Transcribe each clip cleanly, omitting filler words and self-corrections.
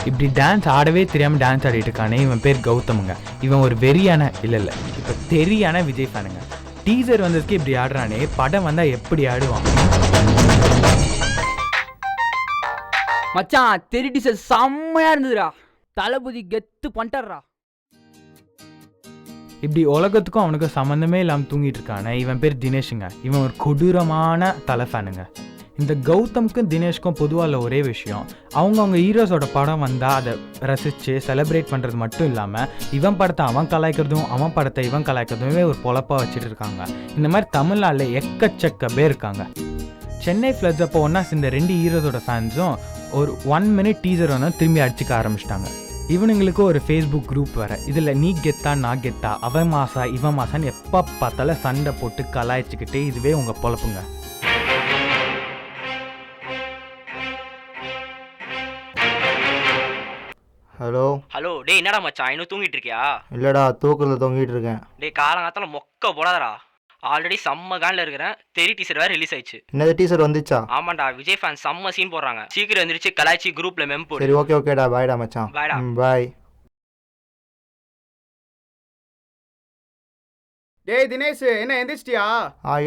இப்படி டான்ஸ் ஆடவே தெரியாமல் டான்ஸ் ஆடிட்டு இருக்கானே இவன் பேர் கௌதமுங்க. இவன் ஒரு வெறியான இல்லை இப்போ தெரியான விஜய் ஃபேனுங்க. டீசர் வந்ததுக்கு இப்படி ஆடுறானே, படம் வந்தால் எப்படி ஆடுவான்? மச்சான் தெரி டீசர் செம்மையா இருந்ததுடா. தளபதி கெத்து பண்ணிட்டாரா. இப்படி உலகத்துக்கும் அவனுக்கு சம்மந்தமே இல்லாமல் தூங்கிட்டு இருக்கானே இவன் பேர் தினேஷுங்க. இவன் ஒரு கொடூரமான தலை ஃபேனுங்க. இந்த கௌதமுக்கும் தினேஷ்க்கும் பொதுவாக ஒரே விஷயம், அவங்க ஹீரோஸோட படம் வந்தால் அதை ரசித்து செலிப்ரேட் பண்ணுறது மட்டும் இல்லாமல் இவன் படத்தை அவன் கலாய்க்கிறதும் அவன் படத்தை இவன் கலாய்க்கிறதுமே ஒரு பொழப்பாக வச்சுட்டு இருக்காங்க. இந்த மாதிரி தமிழ்நாட்டில் எக்கச்சக்க பேர் இருக்காங்க. சென்னை ஃப்ளட்ஸ் அப்போ ஒன்றா சேர்ந்த 2 ஹீரோஸோட ஃபேன்ஸும் ஒரு 1 minute டீசர் வந்து திரும்பி அடிச்சுக்க ஆரம்பிச்சிட்டாங்க. இவனுங்களுக்கு ஒரு ஃபேஸ்புக் குரூப் வேறு. இதில் நீ கெத்தா நான் கெத்தா, அவன் மாசா இவன் மாசான்னு எப்போ பார்த்தாலும் சண்டை போட்டு கலாய்ச்சிக்கிட்டு இதுவே உங்கள் பொழப்புங்க. ஹலோ ஹலோ டேய், என்னடா மச்சான் இன்னும் தூங்கிட்டு இருக்கியா? இல்லடா, தூக்கத்தில் தொங்கிட்டு இருக்கேன். டேய் காலங்காத்தால மொக்க போடாதடா. ஆல்ரெடி செம்ம கான்ல இருக்கிறேன். தெரி டீசர் வேற ரிலீஸ் ஆயிடுச்சு. என்னது டீசர் வந்துச்சா? ஆமாண்டா, விஜய் ஃபேன் செம்ம சீன் போடுறாங்க. சீக்கிரம் வந்துருச்சு, கலாய்ச்சி குரூப்ல மெம் போடு. சரி ஓகேடா, பாய்டா மச்சான். பாய்டா. பாய். டேய் தினேஷ், என்ன எந்திரிச்சிட்டியா?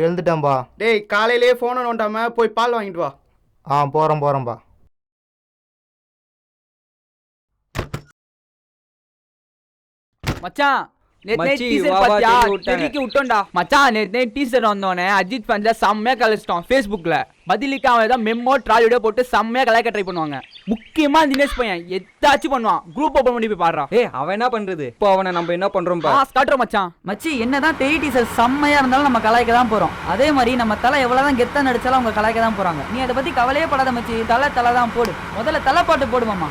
எழுந்துட்டேன்பா. டேய் காலையிலேயே ஃபோனை நோண்டாம போய் பால் வாங்கிட்டு வா. போகிறேன்பா. மச்சான் நேத்து டீசர் பாத்தியா? தெரிவிக்க விட்டோம்டா மச்சான். நேத்து டீசர் வந்தோனே அஜித் ஃபேன்ல செம்மையா கலாய்ச்சிட்டோம் ஃபேஸ்புக்ல. பதிலுக்கு அவன் ஏதாவது மெம்மோ ட்ராலியோட போட்டு செம்மையா கலாய்க்க ட்ரை பண்ணுவாங்க. முக்கியமா தினேஷ் பையன் எதாச்சும் பண்ணுவான். குரூப் ஓபன் பண்ணி போய் பாடுறான். அவன் என்ன பண்றது? இப்போ அவனை நம்ம என்ன பண்றோம் காட்டுறோம் மச்சான். மச்சி என்னதான் தெரி டீசர் செம்மையா இருந்தாலும் நம்ம கலாய்க்க தான் போறோம். அதே மாதிரி நம்ம தலை எவ்வளவுதான் கெத்தா நடிச்சாலும் அவங்க கலாய்க்க தான் போறாங்க. நீ அதை பத்தி கவலையே படாத மச்சி. தலை தான் போடு. முதல்ல தலை பாட்டு போடுமாமா.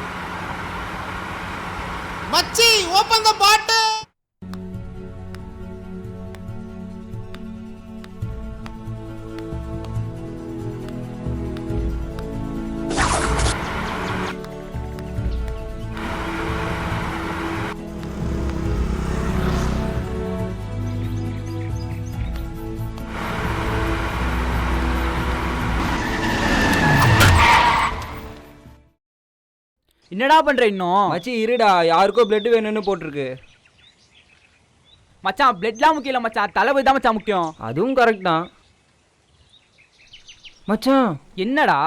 மச்சி ஓபன் தி பாட்டு. என்னடா பண்ற இன்னும்? மச்சி இருடா, யாருக்கோ பிளட் வேணும்னு போட்டிருக்கு. மச்சான் பிளட்லாம் முக்கியம் இல்ல மச்சான், தளபதி தான் மச்சான் முக்கியம். அதுவும் கரெக்ட் தான் மச்சான். என்னடா?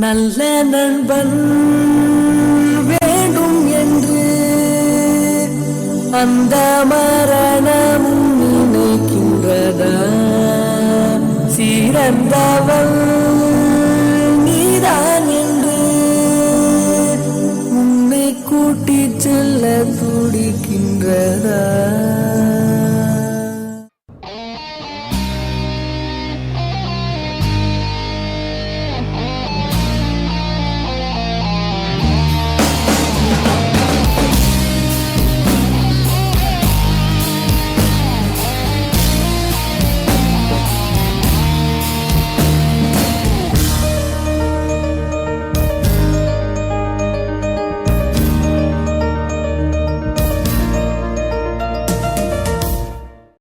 நல்ல நண்பன் வேண்டும் என்று அந்த மரணம் நினைக்கின்றதா? சிறந்தவள்